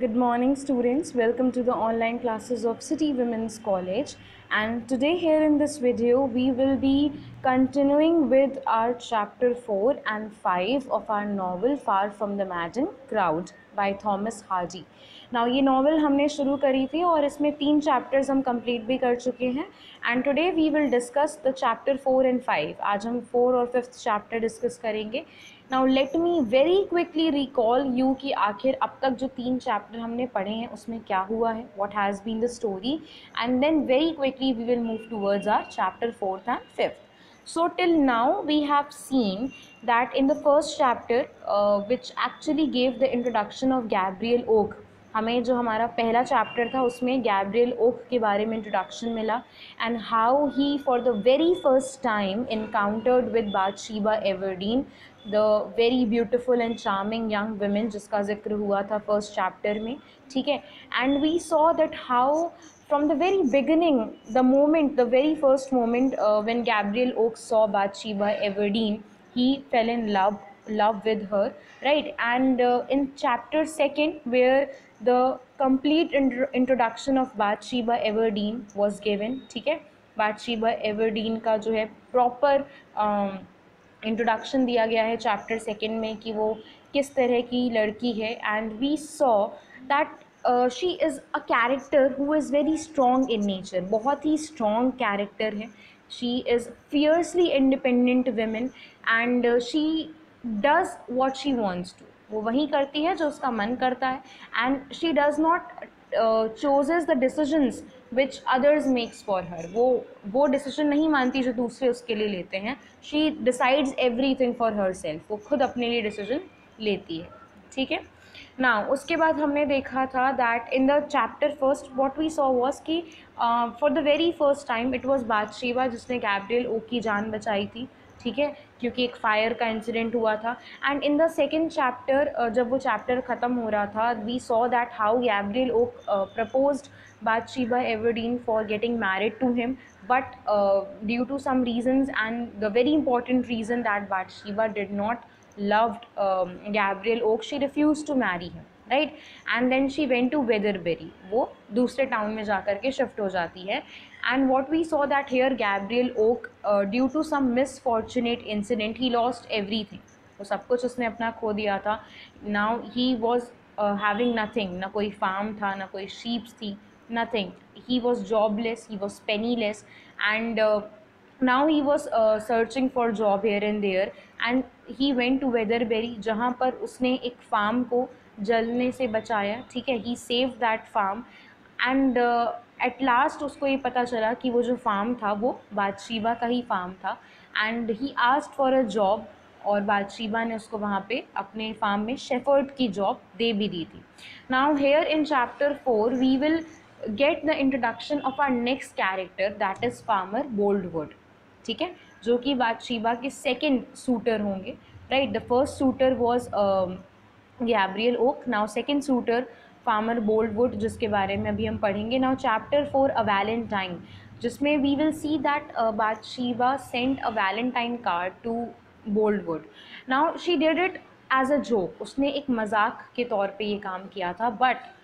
Good morning, students. Welcome to the online classes of City Women's College. And today, here in this video, we will be continuing with our chapter 4 and 5 of our novel Far from the Madding Crowd by Thomas Hardy. Now, ये novel हमने शुरू करी थी और इसमें 3 chapters हम complete भी कर चुके हैं. And today we will discuss the chapter 4 and 5. आज हम 4 और 5th chapter discuss करेंगे. Now let me very quickly recall you कि आखिर अब तक जो 3 चैप्टर हमने पढ़े हैं उसमें क्या हुआ है, what has been the story, and then very quickly we will move towards our chapter 4th and 5th. So till now we have seen that in the first chapter which actually gave the introduction of Gabriel Oak, हमें जो हमारा पहला chapter था उसमें Gabriel okay के बारे में introduction मिला and how he for the very first time encountered with Bathsheba Everdene, the very beautiful and charming young women जिसका जिक्र हुआ था फर्स्ट चैप्टर में. ठीक है, and we saw that how from the very beginning, the very first moment when Gabriel Oak saw Bathsheba Everdeen, he fell in love with her, right? And in chapter 2nd, where the complete introduction of Bathsheba Everdeen was given, ठीक है, Bathsheba Everdeen का जो है proper introduction दिया गया है chapter 2nd में कि वो किस तरह की लड़की है. And we saw that she is a character who is very strong in nature, बहुत ही स्ट्रॉन्ग कैरेक्टर है. She is fiercely independent women and she does what she wants to, वो वही करती है जो उसका मन करता है. And she does not chooses the decisions which others makes for her, वो डिसीजन नहीं मानती जो दूसरे उसके लिए लेते हैं. She decides everything for her self, वो खुद अपने लिए डिसीजन लेती है. ठीक है, ना उसके बाद हमने देखा था that in the chapter first what we saw was कि for the very first time it was Bathsheba जिसने गैब्रियल ओक की जान बचाई थी. ठीक है, क्योंकि एक फायर का इंसिडेंट हुआ था. And in the second chapter जब वो चैप्टर ख़त्म हो रहा था, we saw that how Gabriel Oak proposed Bathsheba Everdeen for getting married to him, but due to some reasons, and the very important reason that Bathsheba did not loved Gabriel Oak, she refused to marry him, right? And then she went to Weatherbury, वो दूसरे town में जाकर के shift हो जाती है. And what we saw that here Gabriel Oak, due to some misfortunate incident, he lost everything. वो सब कुछ उसने अपना खो दिया था. Now he was having nothing, ना कोई फार्म था, ना कोई शीप्स थी, nothing. He was jobless, he was penniless, and now he was searching for job here and there, and he went to Weatherbury जहाँ पर उसने एक फार्म को जलने से बचाया. ठीक है, he saved that farm, and at last उसको ये पता चला कि वो जो फार्म था वो बाथशेबा का ही फार्म था. and he asked for a job, और बाथशेबा ने उसको वहाँ पे अपने फार्म में शेफर्ड की जॉब दे भी दी थी. Now here in chapter 4 we will get the introduction of our next character, that is farmer Boldwood. ठीक है, जो कि बाथशेबा के सेकेंड सूटर होंगे, right. The first suitor was Gabriel Oak, now second suitor farmer Boldwood, जिसके बारे में अभी हम पढ़ेंगे. नाउ चैप्टर 4 अ वैलेंटाइन, जिसमें we will see that Bathsheba sent a Valentine card to Boldwood. Now she did it as a joke, उसने एक मजाक के तौर पे ये काम किया था, but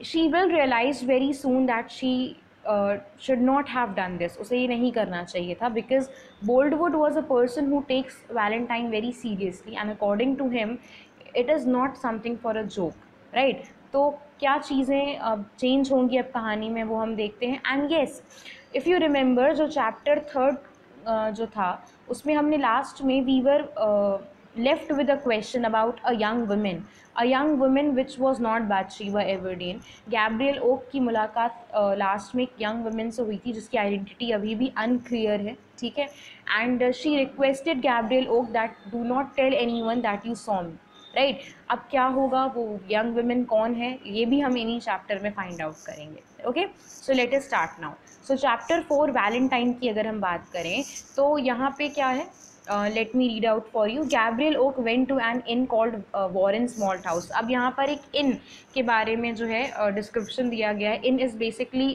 she will realize very soon that she should not have done this. उसे ये नहीं करना चाहिए था, because Boldwood was a person who takes Valentine very seriously, and according to him it is not something for a joke, right? तो क्या चीज़ें change होंगी अब कहानी में वो हम देखते हैं. And yes, if you remember जो चैप्टर 3 जो था उसमें हमने लास्ट में we were left with a question about a young woman which was not Bathsheba Everdeen. Gabriel Oak की मुलाकात लास्ट में एक यंग वुमेन से हुई थी जिसकी आइडेंटिटी अभी भी अनक्लियर है. ठीक है, and she requested Gabriel Oak that do not tell anyone that you saw me, right. अब क्या होगा, वो यंग वुमेन कौन है, ये भी हम इन्हीं चैप्टर में फाइंड आउट करेंगे. Okay, so let us start now. सो चैप्टर 4 वैलेंटाइन की अगर हम बात करें तो यहाँ पे क्या है, let me read out for you. Gabriel Oak went to an inn called Warren's Malt House. अब यहाँ पर एक inn के बारे में जो है डिस्क्रिप्शन दिया गया है. inn is basically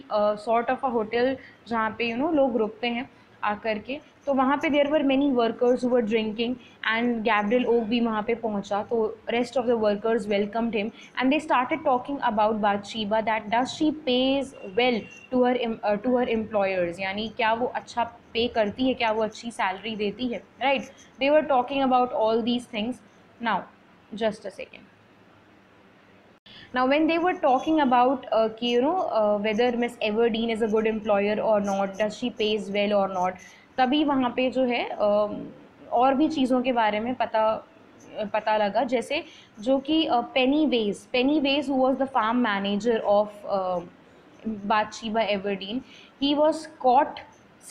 sort of a hotel जहाँ पे लोग रुकते हैं आकर के. तो वहाँ पे there were many workers who were drinking and Gabriel Oak भी वहाँ पे पहुँचा, तो rest of the workers welcomed him and they started talking about Bathsheba that does she pays well to her employers, यानी क्या वो अच्छा पे करती है, क्या वो अच्छी सैलरी देती है, right. They were talking about all these things. Now just a second. Now, when they were talking about whether Miss Everdeen is a good employer or not, does she pays well or not, तभी वहाँ पे जो है और भी चीज़ों के बारे में पता लगा, जैसे जो कि Pennyways who was the farm manager of Bathsheba Everdene, he was caught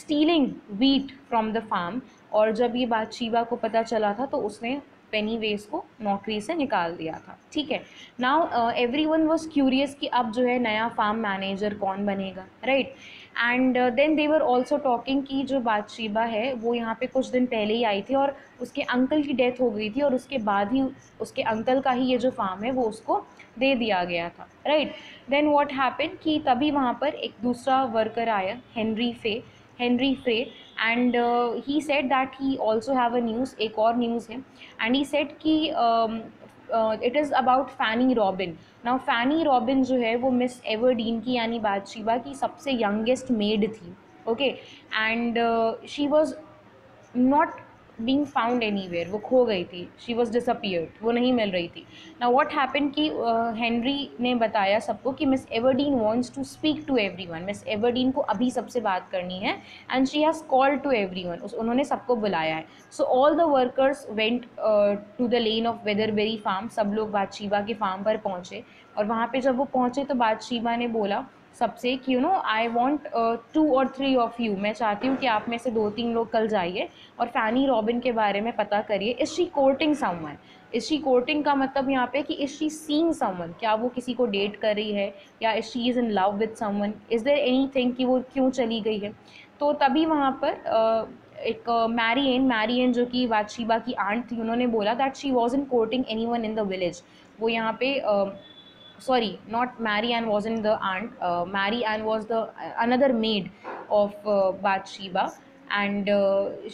stealing wheat from the farm. और जब ये बाथशेबा को पता चला था तो उसने पेनी वेज को नौकरी से निकाल दिया था. ठीक है. नाउ एवरीवन वाज क्यूरियस कि अब जो है नया फार्म मैनेजर कौन बनेगा, right. And then they were also talking कि जो बाथशेबा है वो यहाँ पे कुछ दिन पहले ही आई थी और उसके अंकल की डेथ हो गई थी और उसके बाद ही उसके अंकल का ही ये जो फार्म है वो उसको दे दिया गया था, राइट. देन व्हाट हैपेंड कि तभी वहाँ पर एक दूसरा वर्कर आया, Henry Fray, and he said that he also have a news, एक और न्यूज़ है, एंड ही सेड कि it is about Fanny Robin. Now Fanny Robin जो है वो मिस एवरडीन की यानी बाथशेबा की सबसे यंगेस्ट मेड थी, okay. And she was not being found anywhere, वो खो गई थी, शी वॉज डिसअपियर्ड, वो नहीं मिल रही थी. नाउ व्हाट हैपेंड कि हेनरी ने बताया सबको कि Miss Everdene wants to speak to everyone, Miss Everdene को अभी सबसे बात करनी है, and she has called to everyone, उन्होंने सबको बुलाया है. So all the workers went to the lane of Weatherbury farm, सब लोग बाथशेबा के फार्म पर पहुँचे. और वहाँ पे जब वो पहुँचे तो बाथशेबा ने बोला सबसे कि I want 2 or 3 of you, मैं चाहती हूँ कि आप में से 2-3 लोग कल जाइए और फैनी रॉबिन के बारे में पता करिए. Is she courting someone, is she courting का मतलब यहाँ पे कि इज़ शी सीइंग समवन, क्या वो किसी को डेट कर रही है, या is she is in love with someone, is there anything कि वो क्यों चली गई है. तो तभी वहाँ पर एक मैरी एन जो कि बाथशेबा की आंट थी, उन्होंने बोला that she was in courting any one in the village. वो यहाँ पे sorry, not Mary Ann wasn't the aunt, Mary Ann was the another maid of Bathsheba, and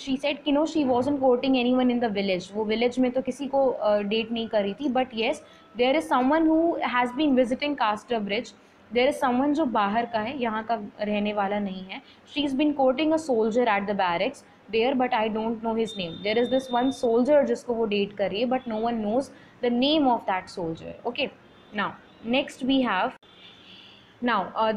she said कि no, she wasn't courting anyone in the village, वो village में तो किसी को date नहीं कर रही थी, but yes, there is someone who has been visiting Castor Bridge, there is someone जो बाहर का है, यहाँ का रहने वाला नहीं है. she has been courting a soldier at the barracks there, but I don't know his name. there is this one soldier जिसको वो date कर रही है, but no one knows the name of that soldier. Okay, now next we have,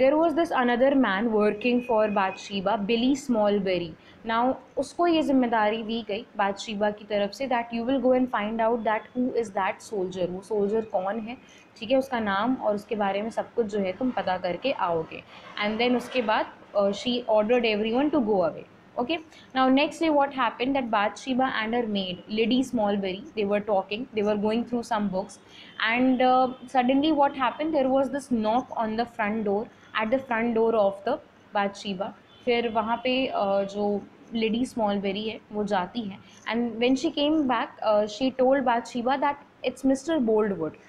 there was this another man working for Bathsheba, Billy Smallberry. Now उसको ये जिम्मेदारी दी गई बाथशेबा की तरफ से that you will go and find out that who is that soldier, वो soldier कौन है, ठीक है, उसका नाम और उसके बारे में सब कुछ जो है तुम पता करके आओगे. And then उसके बाद she ordered everyone to go away. Okay, now next day what happened that Bathsheba and her maid Lady Smallberry, they were talking, they were going through some books, and suddenly what happened, there was this knock on the front door, at the front door of the Bathsheba. फिर वहाँ पे जो Lady Smallberry है वो जाती है, and when she came back she told Bathsheba that it's Mr. Boldwood,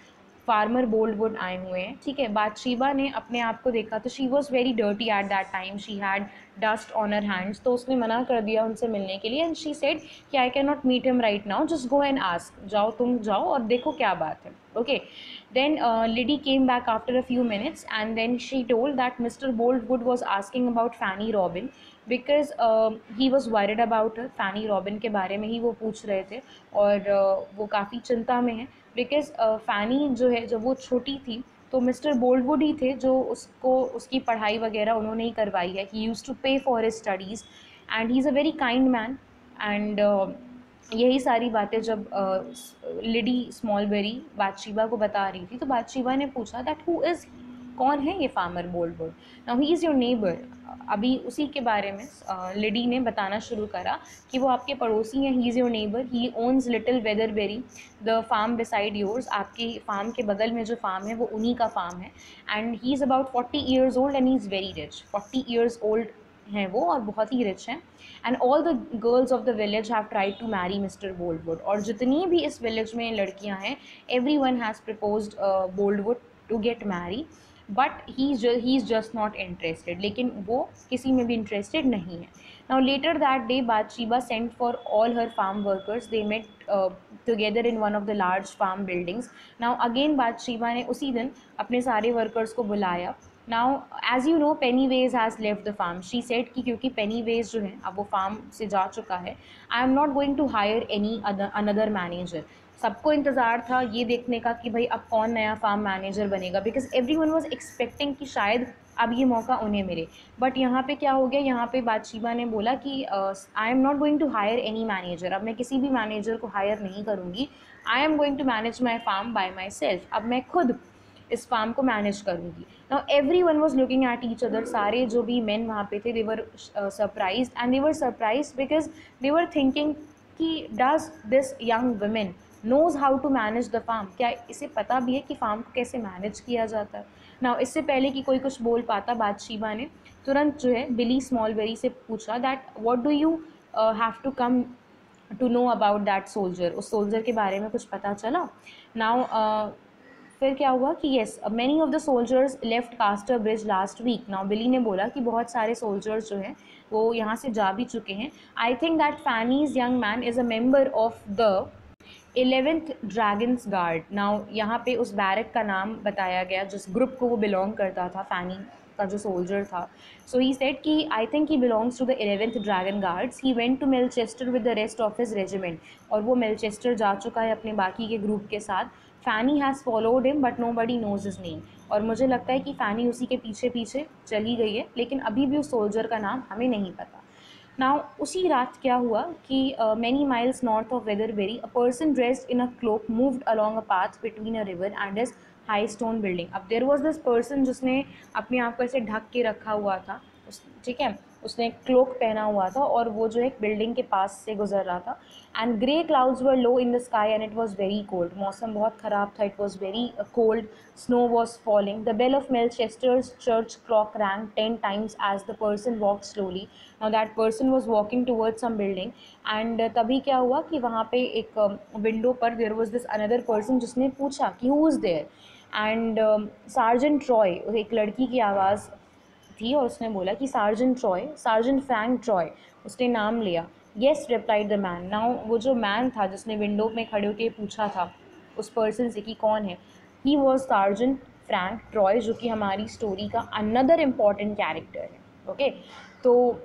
farmer Boldwood आए हुए हैं. ठीक है. बाथशेबा ने अपने आप को देखा तो she was very dirty at that time, she had dust on her hands, तो उसने मना कर दिया उनसे मिलने के लिए. एंड शी सेड कि I can not meet him right now, just go and ask, जाओ तुम जाओ और देखो क्या बात है. Okay. Then lady came back after a few minutes and then she told that Mister Boldwood was asking about Fanny Robin because he was worried about her. Fanny Robin के बारे में ही वो पूछ रहे थे और वो काफ़ी चिंता में है बिकॉज फैनी जो है जब वो छोटी थी तो मिस्टर बोल्डवुड ही थे जो उसको उसकी पढ़ाई वगैरह उन्होंने ही करवाई है. ही यूज़ टू पे for his studies and he is a very kind man. And यही सारी बातें जब लेडी स्मॉलबेरी बाथशेबा को बता रही थी तो बाथशेबा ने पूछा दैट हु इज़, कौन है ये farmer Boldwood. Now he is your neighbour. अभी उसी के बारे में लेडी ने बताना शुरू करा कि वो आपके पड़ोसी हैं. He is your neighbour, he owns little Weatherbury, the farm beside yours. आपके फार्म के बगल में जो फार्म है वो उन्हीं का फार्म है. And he is about 40 years old and he is very rich. 40 years old हैं वो और बहुत ही रिच हैं. And all the girls of the village have tried to marry Mister Boldwood. और जितनी भी इस विलेज में लड़कियां हैं, every one has proposed Boldwood to get marry. But he is just not interested, लेकिन वो किसी में भी इंटरेस्टेड नहीं है. Now later that day Bathsheba sent for all her farm workers, they met together in one of the large farm buildings. Now again Bathsheba ने उसी दिन अपने सारे वर्कर्स को बुलाया. Now as you know Pennyways has left the farm. She said कि क्योंकि पेनीवेज जो है अब वो फार्म से जा चुका है, I am not going to hire any another manager. सबको इंतज़ार था ये देखने का कि भाई अब कौन नया फार्म मैनेजर बनेगा, because every one was expecting कि शायद अब ये मौका उन्हें मिले. बट यहाँ पे क्या हो गया, यहाँ पे बाथशेबा ने बोला कि I am not going to hire any manager. अब मैं किसी भी मैनेजर को हायर नहीं करूँगी. I am going to manage my farm by myself. अब मैं खुद इस फार्म को मैनेज करूँगी. Now every one was looking at each other. सारे जो भी मेन वहाँ पे थे they were surprise, and they were surprise because they were thinking कि does this young women nose how to manage the farm. क्या इसे पता भी है कि फार्म को कैसे मैनेज किया जाता है. नाउ इससे पहले कि कोई कुछ बोल पाता, बाथशेबा ने तुरंत जो है बिली स्मॉलबेरी से पूछा that what do you have to come to know about that soldier. उस सोल्जर के बारे में कुछ पता चला. नाउ फिर क्या हुआ कि yes many of the soldiers left Casterbridge last week. Now Billy ने बोला कि बहुत सारे सोल्जर्स जो हैं वो यहाँ से जा भी चुके हैं. I think that Fanny's young man is a member of the 11th dragoons guard. Now यहाँ पे उस बैरक का नाम बताया गया जिस ग्रुप को वो बिलोंग करता था, फैनी का जो सोल्जर था. सो ही सेड कि I think he belongs to the 11th dragoon guards. He went to Melchester with the rest of his regiment. और वो मेलचेस्टर जा चुका है अपने बाकी के ग्रुप के साथ. Fanny has followed him but nobody knows his name. और मुझे लगता है कि फैनी उसी के पीछे पीछे चली गई है, लेकिन अभी भी उस सोल्जर का नाम हमें नहीं पता. नाउ उसी रात क्या हुआ कि many miles north of Weatherbury a person dressed in a cloak moved along a path between a river and is high stone building. अब देयर वाज दिस पर्सन जिसने अपने आप को ऐसे ढक के रखा हुआ था. ठीक है, उसने क्लोक पहना हुआ था और वो जो एक बिल्डिंग के पास से गुजर रहा था. And grey clouds were low in the sky and it was very cold. मौसम बहुत ख़राब था. It was very cold. Snow was falling. The bell of Melchester's church clock rang 10 times as the person walked slowly. Now that person was walking towards some building. And तभी क्या हुआ कि वहाँ पे एक विंडो पर there was this another person जिसने पूछा कि who is there. And Sergeant Troy, एक लड़की की आवाज़ थी और उसने बोला कि Sergeant Troy, Sergeant Frank Troy. उसने नाम लिया. Yes replied the man. Now वो जो मैन था जिसने विंडो में खड़े होकर पूछा था उस पर्सन से कि कौन है, he was Sergeant Frank Troy, जो कि हमारी स्टोरी का अनदर इम्पॉर्टेंट कैरेक्टर है. ओके, तो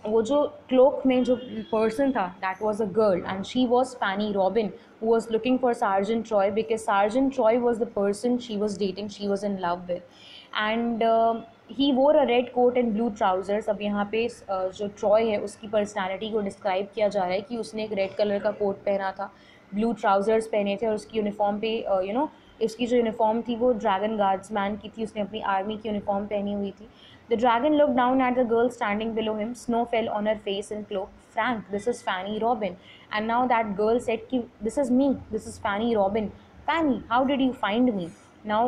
वो जो क्लोक में जो पर्सन था that was a girl and she was Fanny Robin who was looking for Sergeant Troy because Sergeant Troy was the person she was dating, she was in love with. And he wore a red coat and blue trousers. अब यहाँ पे जो Troy है उसकी personality को describe किया जा रहा है कि उसने एक रेड कलर का कोट पहना था, ब्लू ट्राउजर्स पहने थे और उसकी यूनिफॉर्म पे उसकी जो यूनिफॉर्म थी वो ड्रैगन गार्ड्समैन की थी. उसने अपनी आर्मी की यूनिफॉर्म पहनी हुई थी. The dragon looked down at the girl standing below him. Snow fell on her face and cloak. Frank, this is Fanny Robin. And now that girl said, this is me. This is Fanny Robin. Fanny, how did you find me? Now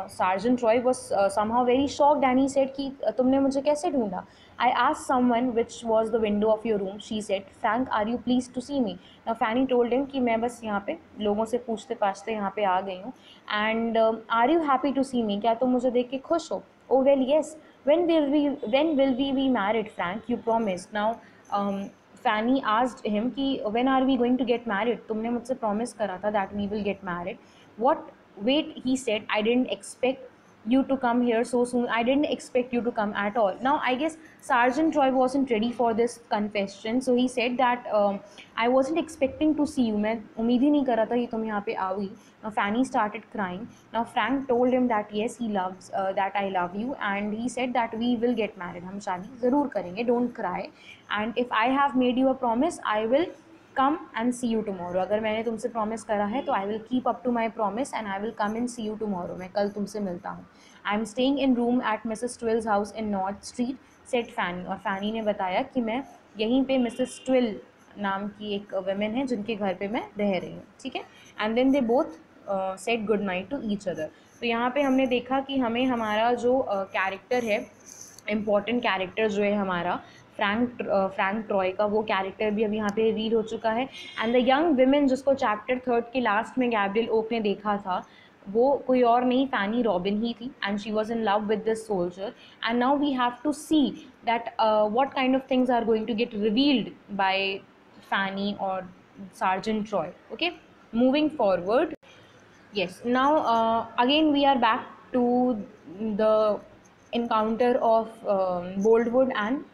Sergeant Roy was somehow very shocked and he said कि तुमने मुझे कैसे ढूंढा? I asked someone which was the window of your room. She said, Frank, are you pleased to see me? Now Fanny told him कि मैं बस यहाँ पे लोगों से पूछते पाछते यहाँ पे आ गई हूँ. And are you happy to see me? क्या तुम मुझे देख के खुश हो? Oh well, yes. When will we be married, Frank? You promised. Now Fanny asked him कि when are we going to get married? तुमने मुझसे promise करा था that we will get married. What? Wait, he said, I didn't expect you to come here so soon. I didn't expect you to come at all. Now I guess Sergeant Troy wasn't ready for this confession, so he said that I wasn't expecting to see you. मैं उम्मीद ही नहीं कर रहा था कि तुम यहाँ पे आओगी. Now Fanny started crying. Now Frank told him that yes, he loves that I love you, and he said that we will get married. हम शादी ज़रूर करेंगे. Don't cry. And if I have made you a promise, I will come and see you tomorrow. अगर मैंने तुमसे promise करा है तो I will keep up to my promise and I will come and see you tomorrow. मैं कल तुमसे मिलता हूँ. I am staying in room at Mrs Twills house in North Street, said Fanny. और फैनी ने बताया कि मैं यहीं पे मिसेस ट्विल नाम की एक वुमेन है जिनके घर पे मैं रह रही हूँ. ठीक है. And then they both said good night to each other. तो यहाँ पे हमने देखा कि हमें हमारा जो कैरेक्टर है, इम्पॉर्टेंट कैरेक्टर जो है हमारा फ्रैंक ट्रॉय का, वो कैरेक्टर भी अब यहाँ पे रीड हो चुका है. एंड द यंग विमेन जिसको चैप्टर 3 के लास्ट में गैब्रियल ओक ने देखा था, वो कोई और नहीं, फैनी रॉबिन ही थी, and she was in love with this soldier. And now we have to see that what kind of things are going to get revealed by Fanny or Sergeant Troy. Okay, moving forward. Yes, now again we are back to the encounter of Boldwood and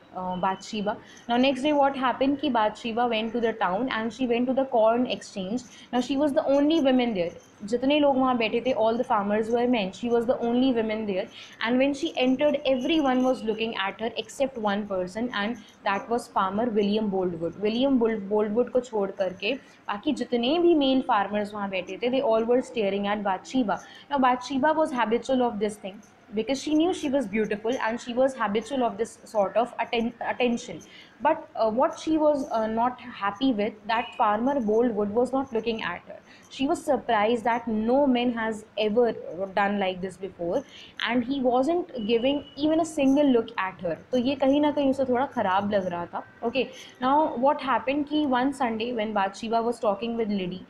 Bathsheba. Now next day what happened ki Bathsheba went to the town and she went to the corn exchange. Now she was the only woman there. जितने लोग वहाँ बैठे थे, all the farmers were men. She was the only woman there. And when she entered, everyone was looking at her except one person, and that was farmer William Boldwood. William Boldwood को छोड़ करके बाकी जितने भी mail farmers वहाँ बैठे थे, they all were staring at Bathsheba. Now Bathsheba was habitual of this thing because she knew she was beautiful and she was habitual of this sort of attention. But what she was not happy with, that farmer Boldwood was not looking at her. She was surprised that no man has ever done like this before, and he wasn't giving even a single look at her. तो ये कहीं ना कहीं उसे थोड़ा ख़राब लग रहा था. Okay, now what happened कि one Sunday when Bathsheba was talking with Liddy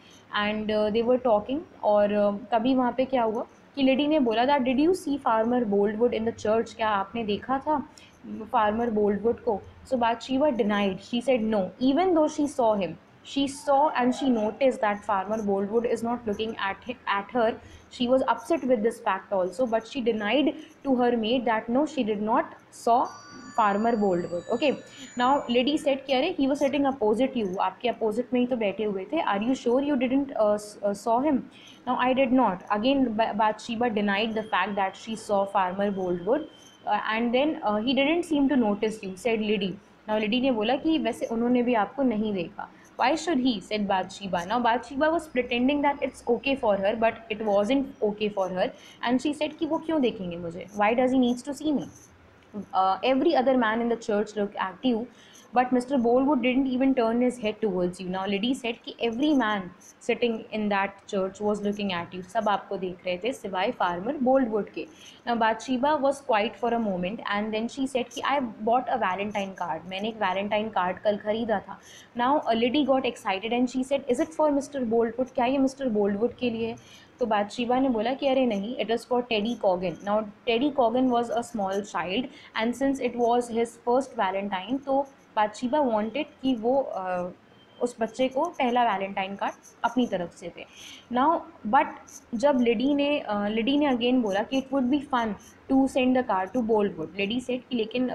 and they were talking, और तभी वहाँ पे क्या हुआ कि लेडी ने बोला that did you see farmer Boldwood in the church, क्या आपने देखा था फार्मर बोल्डवुड को? So Bathsheba denied. She said no, even though she saw him. She saw and she noticed that farmer Boldwood is not looking at her. She was upset with this fact also, but she denied to her maid that no, she did not saw farmer Boldwood. Okay, now lady said कि अरे he was sitting opposite you, आपके opposite में ही तो बैठे हुए थे. Are you sure you didn't saw him? Now I did not. Again Bathsheba denied the fact that she saw farmer Boldwood, and then he didn't seem to notice you, said Liddy. Now Liddy ने बोला कि वैसे उन्होंने भी आपको नहीं देखा. Why should he? Said Bathsheba. Now Bathsheba was pretending that it's okay for her, but it wasn't okay for her, and she said कि वो क्यों देखेंगे मुझे? Why does he needs to see me? Every other man in the church looked at you, but Mr. Boldwood didn't even turn his head towards you. Now Liddy said कि every man sitting in that church was looking at you. सब आपको देख रहे थे सिवाय farmer Boldwood के. Now Bathsheba was quiet for a moment and then she said कि I bought a Valentine card. मैंने एक Valentine card कल खरीदा था. Now Liddy got excited and she said, is it for Mr. Boldwood? क्या ये Mr. Boldwood के लिए? तो बातशीबा ने बोला कि अरे नहीं, it is for Teddy Coggan. Now Teddy Coggan was a small child and since it was his first valentine, तो बातशीबा वांटेड कि वो उस बच्चे को पहला वैलेंटाइन कार्ड अपनी तरफ से दे. नाउ बट जब लिडी ने अगेन बोला कि it would be fun to send the card to Boldwood. Liddy said कि लेकिन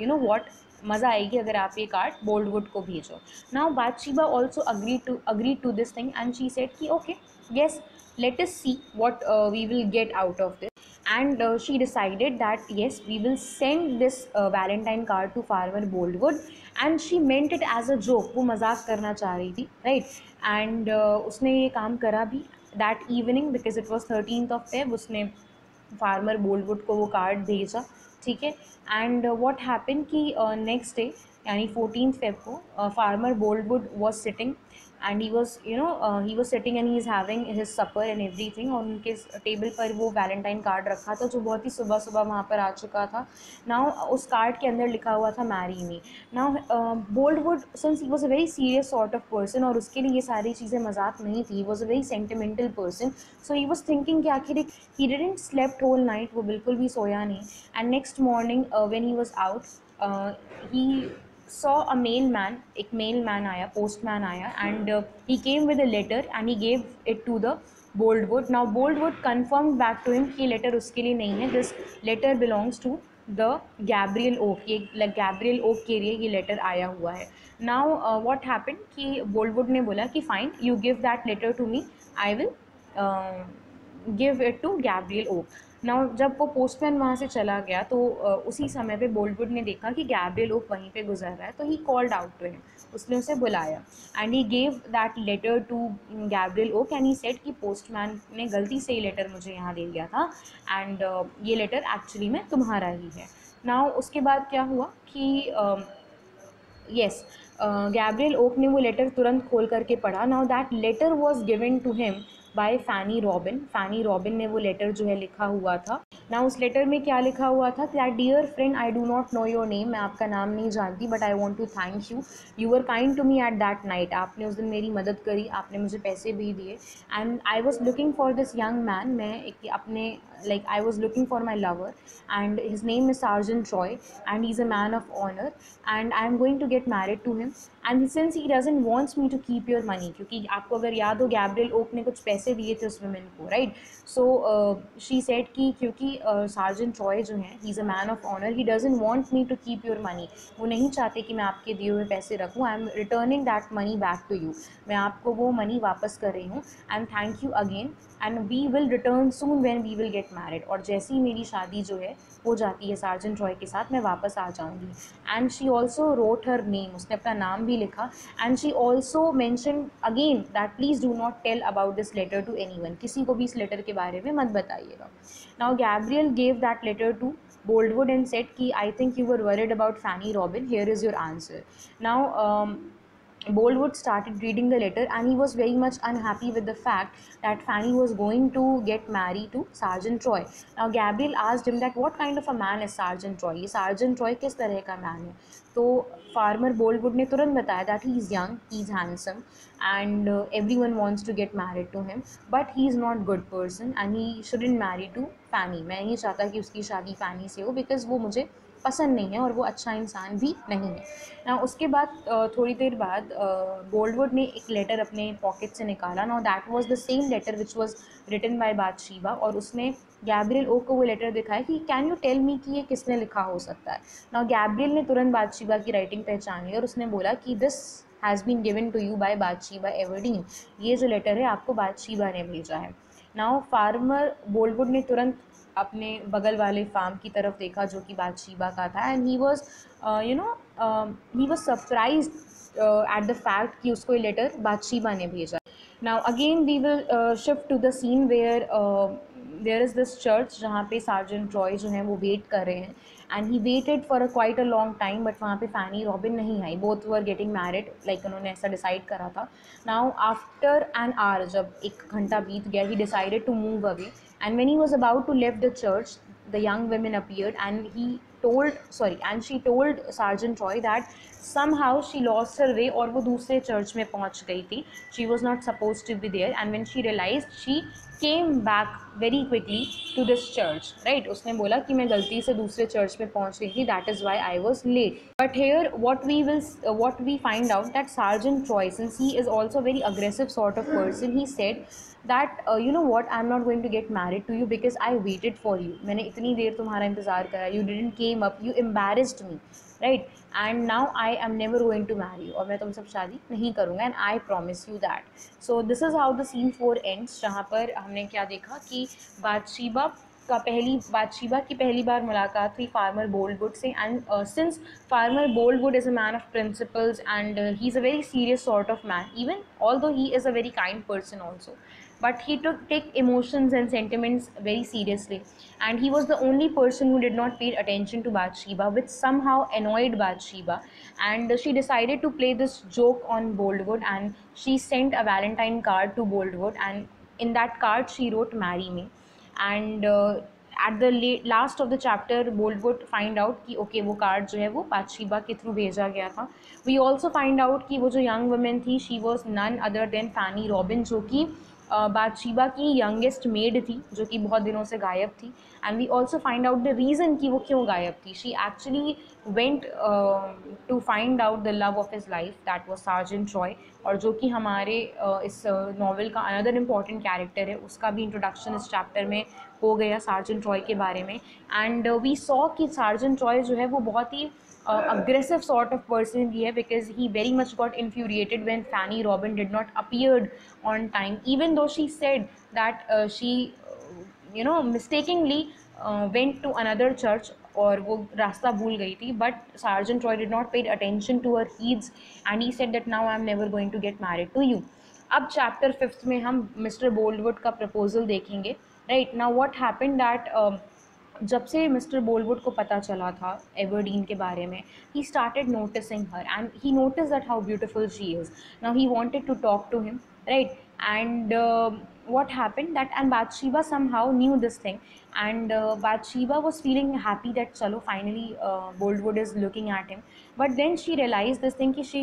यू नो व्हाट, मज़ा आएगी अगर आप ये कार्ड बोल्डवुड को भेजो. Now Bathsheba also agree to this thing and she said कि okay, yes, let us see what we will get out of this. And she decided that yes, we will send this Valentine card to farmer Boldwood, and she meant it as a joke. वो मजाक करना चाह रही थी, right? And उसने ये काम करा भी that evening because it was 13th of Feb. उसने फार्मर बोल्डवुड को वो कार्ड भेजा, ठीक है. एंड व्हाट हैपन कि नेक्स्ट डे यानी 14th Feb को farmer Boldwood was sitting and he was sitting and he is having his supper and everything. और उनके टेबल पर वो वैलेंटाइन कार्ड रखा था जो बहुत ही सुबह सुबह वहाँ पर आ चुका था. नाउ उस कार्ड के अंदर लिखा हुआ था marry me. Now Boldwood since he was a very serious sort of person और उसके लिए ये सारी चीज़ें मजाक नहीं थी, he was a very sentimental person, so he was thinking कि आखिर he didn't slept whole night, वो बिल्कुल भी सोया नहीं. And next morning when he was out he saw a mailman, एक mailman आया, postman आया, and he came with a letter and he gave it to the Boldwood. Now Boldwood confirmed back to him कि letter उसके लिए नहीं है, this letter belongs to the Gabriel Oak, ये Gabriel Oak के लिए ये letter आया हुआ है. Now what happened कि Boldwood ने बोला कि fine, you give that letter to me, I will give it to Gabriel Oak. Now जब वो पोस्टमैन वहाँ से चला गया तो उसी समय पे बोल्डवुड ने देखा कि गैब्रियल ओक वहीं पे गुजर रहा है, तो he called out to him, उसने उसे बुलाया and he gave that letter to Gabriel Oak and he said कि पोस्टमैन ने गलती से ये लेटर मुझे यहाँ दे दिया था एंड ये लेटर एक्चुअली में तुम्हारा ही है. नाउ उसके बाद क्या हुआ कि yes, गैब्रियल ओक ने वो लेटर तुरंत खोल करके पढ़ा. Now that letter was given to him by Fanny Robin. Fanny Robin ने वो लेटर जो है लिखा हुआ था ना। उस लेटर में क्या लिखा हुआ था that dear friend, I do not know your name, मैं आपका नाम नहीं जानती, but I want to thank you, you were kind to me at that night, आपने उस दिन मेरी मदद करी, आपने मुझे पैसे भी दिए, and I was looking for this young man, मैं एक अपने like I was looking for my lover and his name is Sergeant Troy and he's a man of honor and I am going to get married to him and since he doesn't wants me to keep your money, क्योंकि आपको अगर याद हो Gabriel Oak ने कुछ पैसे दिए थे उस वुमेन को, राइट। सो शी सेड कि क्योंकि सार्जेंट ट्रॉय जो है he is a man of honour, he doesn't want me to keep your money, वो नहीं चाहते कि मैं आपके दिए हुए पैसे रखूँ, I am returning that money back to you, मैं आपको वो मनी वापस कर रही हूँ and thank you again and we will return soon when we will get married, और जैसे ही मेरी शादी जो है हो जाती है सार्जेंट रॉय के साथ मैं वापस आ जाऊंगी। And she also wrote her name, उसने अपना नाम भी लिखा and she also mention again that please do not tell about this letter to anyone, किसी को भी इस लेटर के बारे में मत बताइएगा। Now Gabriel gave that letter to Boldwood and said कि I think you were worried about Fanny Robin, here is your answer. Now Boldwood started reading the letter and he was very much unhappy with the fact that Fanny was going to get married to Sergeant Troy. Now Gabriel asked him that what kind of a man is Sergeant Troy, ये Sergeant Troy किस तरह का man है। तो farmer बोल्डवुड ने तुरंत बताया that he is young, he is handsome and everyone wants to get married to him but he is not good person and he shouldn't marry to Fanny, मैं नहीं चाहता कि उसकी शादी फैनी से हो बिकॉज वो मुझे पसंद नहीं है और वो अच्छा इंसान भी नहीं है ना। उसके बाद थोड़ी देर बाद बोल्डवुड ने एक लेटर अपने पॉकेट से निकाला। Now that was the same letter which was written by Bathsheba और उसने गैब्रियल ओ को वो लेटर दिखाया कि कैन यू टेल मी कि ये किसने लिखा हो सकता है। नाउ गैब्रियल ने तुरंत बाथशेबा की राइटिंग पहचान ली और उसने बोला कि this has been given to you by Bathsheba Everdene, ये जो लेटर है आपको बाथशेबा ने भेजा है। नाउ फार्मर बोल्डवुड ने तुरंत अपने बगल वाले फार्म की तरफ देखा जो कि बाथशेबा का था and he was he was surprised at the fact कि उसको ये लेटर बाथशेबा ने भेजा। Now again we will shift to the scene where there is this church जहाँ पे सार्जेंट रॉय जो हैं वो वेट कर रहे हैं and he waited for a quite a long time but वहाँ पे फैनी रॉबिन नहीं आई, both were getting married, like उन्होंने ऐसा डिसाइड करा था। नाउ आफ्टर एन आवर, जब एक घंटा बीत गया, he decided to move away and when he was about to leave the church the young woman appeared and she told Sergeant Troy that somehow she lost her way और वो दूसरे church में पहुंच गई थी, she was not supposed to be there and when she realized she came back very quickly to this church, right। उसने बोला कि मैं गलती से दूसरे चर्च में पहुंच गई थी, that is why I was late। But here what we find out that Sergeant Troy, since he is also a very aggressive sort of person, he said that you know what, I'm not going to get married to you because I waited for you, मैंने इतनी देर तुम्हारा इंतज़ार करा, you didn't came up, you embarrassed me, right, and now I am never going to marry you, और मैं तुमसे शादी नहीं करूँगा and I promise you that। So this is how the scene 4 ends, जहाँ पर हमने क्या देखा कि बाथशेबा की पहली बार मुलाकात हुई फार्मर बोल्डवुड से and since farmer Boldwood is a man of principles and he is a very serious sort of man, even although he is a very kind person also, but he take emotions and sentiments very seriously and he was the only person who did not pay attention to Bathsheba, which somehow annoyed Bathsheba and she decided to play this joke on Boldwood and she sent a Valentine card to Boldwood and in that card she wrote marry me and at the last of the chapter Boldwood find out कि okay वो card जो है वो बाथशेबा के through भेजा गया था। We also find out कि वो जो यंग वुमेन थी she was none other than Fanny Robin, जो कि बाथशेबा की यंगेस्ट मेड थी जो कि बहुत दिनों से गायब थी and we also find out the reason कि वो क्यों गायब थी। She actually went to find out the love of his life that was Sergeant Roy, और जो कि हमारे इस नॉवल का अनदर इम्पॉर्टेंट कैरेक्टर है, उसका भी इंट्रोडक्शन इस चैप्टर में हो गया सार्जेंट रॉय के बारे में। एंड वी सॉ कि सार्जेंट रॉय जो है वो बहुत ही aggressive sort of person भी है because he very much got infuriated when Fanny Robin did not appeared on time, even though she said that she mistakenly went to another church और वो रास्ता भूल गई थी, but Sergeant Roy did not pay attention to her heeds and he said that now I am never going to get married to you। अब chapter 5 में हम mister बोल्डवुड का प्रपोजल देखेंगे, right. Now what happened that जब से mister बोल्डवुड को पता चला था एवर्डीन के बारे में, he started noticing her and he notice that how beautiful she is. Now he wanted to talk to him, right, and what happened that, and Bathsheba somehow knew this thing, and Bathsheba was feeling happy that chalo finally Boldwood is looking at him. But then she realized this thing कि she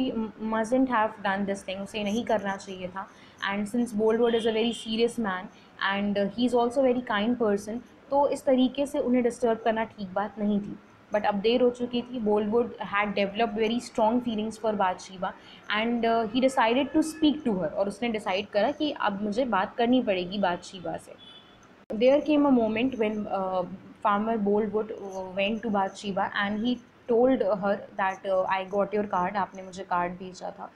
mustn't have done this thing, उसे नहीं करना चाहिए था. And since Boldwood is a very serious man and he's also a very kind person, तो इस तरीके से उन्हें डिस्टर्ब करना ठीक बात नहीं थी. बट अब देर हो चुकी थी. Boldwood had developed very strong feelings for Bathsheba and he decided to speak to her, और उसने डिसाइड करा कि अब मुझे बात करनी पड़ेगी बादशीबा से. There came a moment when farmer Boldwood went to Bathsheba and he told her that I got your card, आपने मुझे कार्ड भेजा था.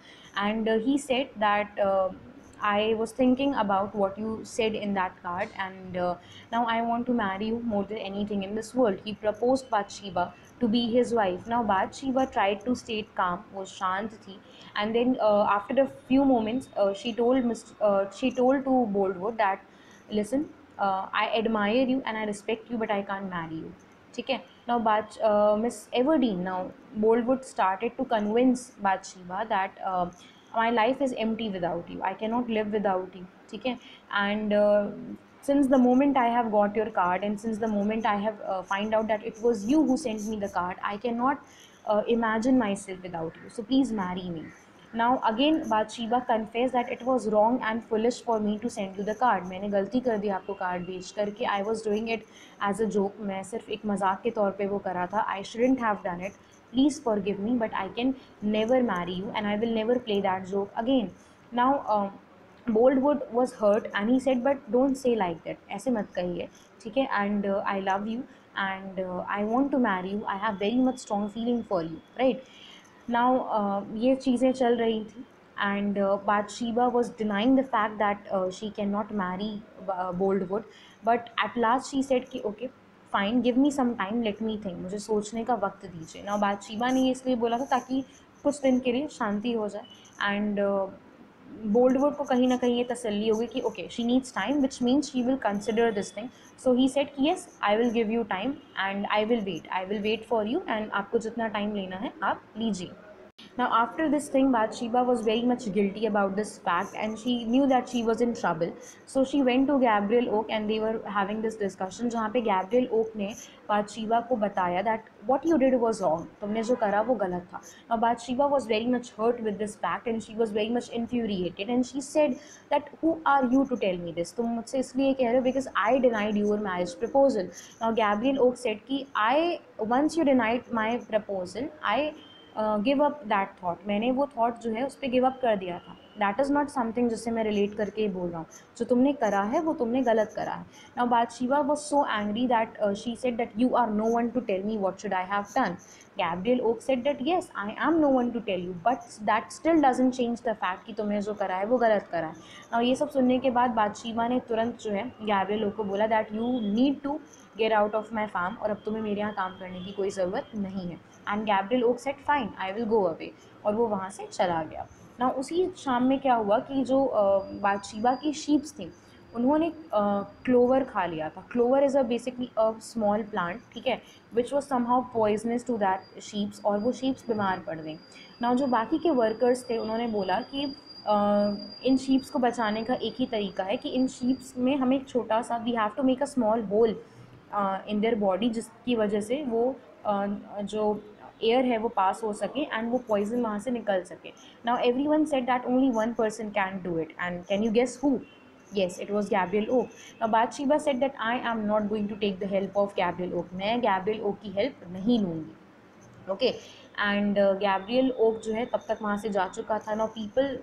And he said that I was thinking about what you said in that card, and now I want to marry you more than anything in this world. He proposed Bathsheba to be his wife. Now Bathsheba tried to stay calm, was शांत थी, and then after a few moments she told to Boldwood that listen, I admire you and I respect you, but I can't marry you. ठीक है. Now Miss Everdeen, now Boldwood started to convince Bathsheba that my life is empty without you. I cannot live without you. ठीक है. And since the moment I have got your card, and since the moment I have find out that it was you who sent me the card, I cannot imagine myself without you. So please marry me. Now again Bathsheba confessed that it was wrong and foolish for me to send you the card. मैंने गलती कर दी आपको card भेज करके. I was doing it as a joke. मैं सिर्फ एक मजाक के तौर पे वो करा था. I shouldn't have done it. Please forgive me, but I can never marry you and I will never play that joke again. Now Boldwood was hurt and he said, but don't say like that. ऐसे मत कहिए. ठीक है. And I love you and I want to marry you. I have very much strong feeling for you. Right. Now ये चीज़ें चल रही थी and Bathsheba was denying the fact that she cannot marry Boldwood, but at last she said कि okay fine, give me some time, let me think, मुझे सोचने का वक्त दीजिए. Now Bathsheba ने ये इसलिए बोला था ताकि कुछ दिन के लिए शांति हो जाए, and बोल्डवुड को कहीं ना कहीं ये तसल्ली होगी कि okay she needs time, which means she will consider this thing. So he said कि yes I will give you time and I will wait for you, and आपको जितना टाइम लेना है आप लीजिए. Now, after this thing, Bathsheba was very much guilty about this fact and she knew that she was in trouble. So she went to Gabriel Oak and they were having this discussion जहाँ पे Gabriel Oak ने Bathsheba को बताया that what you did was wrong. तुमने जो करा वो गलत था. Now Bathsheba was very much hurt with this fact and she was very much infuriated and she said that who are you to tell me this? तुम मुझसे इसलिए कह रहे हो because I denied your marriage proposal. Now Gabriel Oak said कि once you denied my proposal, I give up that thought. मैंने वो thought जो है उस पर गिव अप कर दिया था. दैट इज़ नॉट समथिंग जिससे मैं रिलेट करके ही बोल रहा हूँ. जो तुमने करा है वो तुमने गलत करा है. Now Bathsheba was so angry that she said that you are no one to tell me what should I have done. Gabriel Oak said that yes, I am no one to tell you, but that still doesn't change the fact कि तुमने जो करा है वो गलत करा है. Now ये सब सुनने के बाद बाथशेबा ने तुरंत जो है Gabriel Oak को बोला that you need to get out of my farm, और अब तुम्हें मेरे यहाँ काम करने की कोई ज़रूरत नहीं है. And Gabriel Oak said fine, I will go away, और वो वहाँ से चला गया. Now उसी शाम में क्या हुआ कि जो बाथशेबा की शीप्स थी उन्होंने क्लोवर खा लिया था. Clover is a basically a small plant, ठीक है, which was somehow poisonous to that sheeps, और वो शीप्स बीमार पड़ गई. नाउ जो बाकी के वर्कर्स थे उन्होंने बोला कि इन शीप्स को बचाने का एक ही तरीका है कि इन शीप्स में हमें एक छोटा सा we have to make a small hole in their body, जिसकी वजह से वो जो एयर है वो पास हो सके एंड वो पॉइजन वहाँ से निकल सके. Now every one said that only one person can do it, and can you guess who? Yes, it was Gabriel Oak. Now Bathsheba said that I am not going to take the help of Gabriel Oak. मैं Gabriel Oak की help नहीं लूँगी. Okay. And Gabriel Oak जो है तब तक वहाँ से जा चुका था. Now people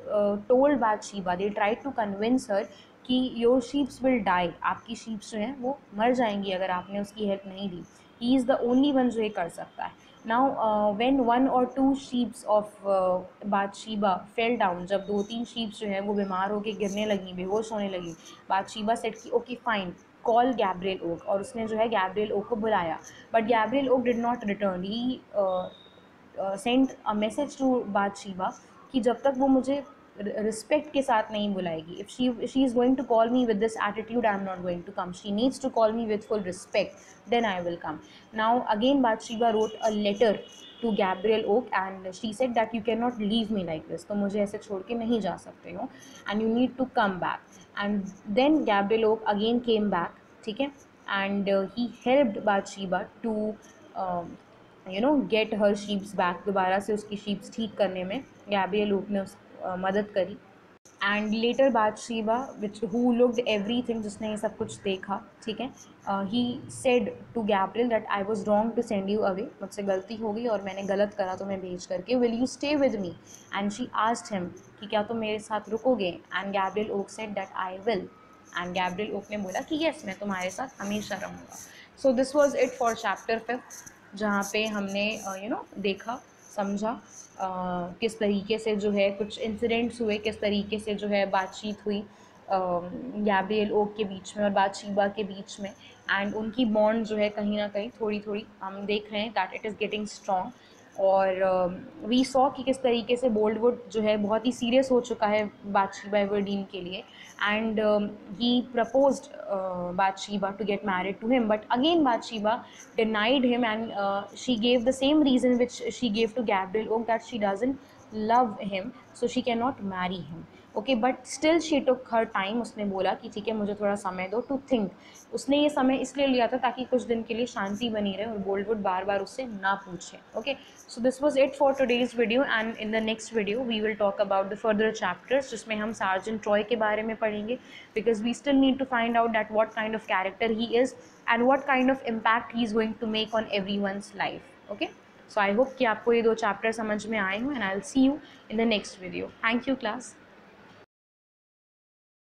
told Bathsheba, they tried to convince her कि your sheeps will die, आपकी sheeps जो हैं वो मर जाएंगी अगर आपने उसकी हेल्प नहीं दी. He is the only one जो ये कर सकता है. Now when one or two sheeps of Bathsheba fell down, जब 2-3 sheeps जो है वो बीमार होके गिरने लगी, बेहोश होने लगी, Bathsheba said कि okay fine, call Gabriel Oak, और उसने जो है Gabriel Oak को बुलाया. But Gabriel Oak did not return. He sent a message to Bathsheba कि जब तक वो मुझे रिस्पेक्ट के साथ नहीं बुलाएगी, if she is going to call me with this attitude, I am not going to come. She needs to call me with full respect, then I will come. Now again Bathsheba wrote a letter to Gabriel Oak and she said that you cannot leave me like this, तो मुझे ऐसे छोड़ के नहीं जा सकते हो and you need to come back. And then Gabriel Oak again came back, ठीक है, and he helped Bathsheba to get her sheeps back, दोबारा से उसकी sheeps ठीक करने में Gabriel Oak ने मदद करी. And later Bathsheba which who looked everything, जिसने ये सब कुछ देखा, ठीक है, he said to Gabriel that I was wrong to send you away, मुझसे गलती हो गई और मैंने गलत करा तुम्हें भेज करके, will you stay with me, and she asked him कि क्या तुम मेरे साथ रुकोगे, एंड Gabriel Oak said that I will, and Gabriel Oak ने बोला कि येस मैं तुम्हारे साथ हमेशा रहूँगा. So this was it for chapter 5, जहाँ पे हमने देखा, समझा किस तरीके से जो है कुछ इंसिडेंट्स हुए, किस तरीके से जो है बातचीत हुई गैब्रियल ओक के बीच में और बातशीबा के बीच में, एंड उनकी बॉन्ड जो है कहीं ना कहीं थोड़ी थोड़ी हम देख रहे हैं that it is getting strong. और वी सॉ कि किस तरीके से बोल्डवुड जो है बहुत ही सीरियस हो चुका है बातशीबा एवरडीन के लिए, and he proposed Bathsheba to get married to him, but again Bathsheba denied him, and she gave the same reason which she gave to Gabriel Oak, that she doesn't love him, so she cannot marry him. Okay, but still she took her time, उसने बोला कि ठीक है मुझे थोड़ा समय दो to think. उसने ये समय इसलिए लिया था ताकि कुछ दिन के लिए शांति बनी रहे और बोल्डवुड बार बार उससे ना पूछे. Okay, so this was it for today's video, and in the next video we will talk about the further chapters, जिसमें हम सार्जेंट ट्रॉय के बारे में पढ़ेंगे, because we still need to find out that what kind of character he is and what kind of impact he is going to make on everyone's life. Okay, so I hope कि आपको ये 2 chapter समझ में आए हों, and I will see you in the next video. Thank you class.